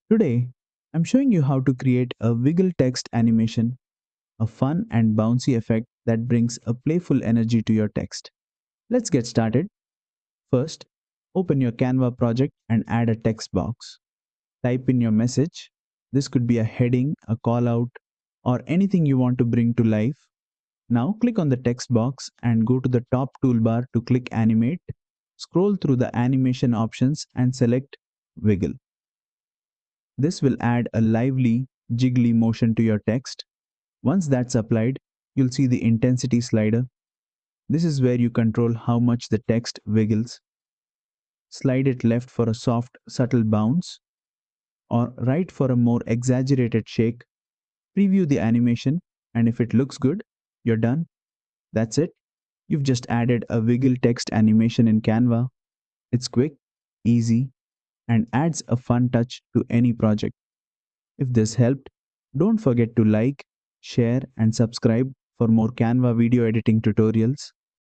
Today, I'm showing you how to create a wiggle text animation, a fun and bouncy effect that brings a playful energy to your text. Let's get started. First, open your Canva project and add a text box. Type in your message. This could be a heading, a call out, or anything you want to bring to life. Now click on the text box and go to the top toolbar to click Animate. Scroll through the animation options and select Wiggle. This will add a lively, jiggly motion to your text. Once that's applied, you'll see the intensity slider. This is where you control how much the text wiggles. Slide it left for a soft, subtle bounce, or right for a more exaggerated shake. Preview the animation, and if it looks good, you're done. That's it. You've just added a wiggle text animation in Canva. It's quick, easy, and adds a fun touch to any project. If this helped, don't forget to like, share, and subscribe for more Canva video editing tutorials.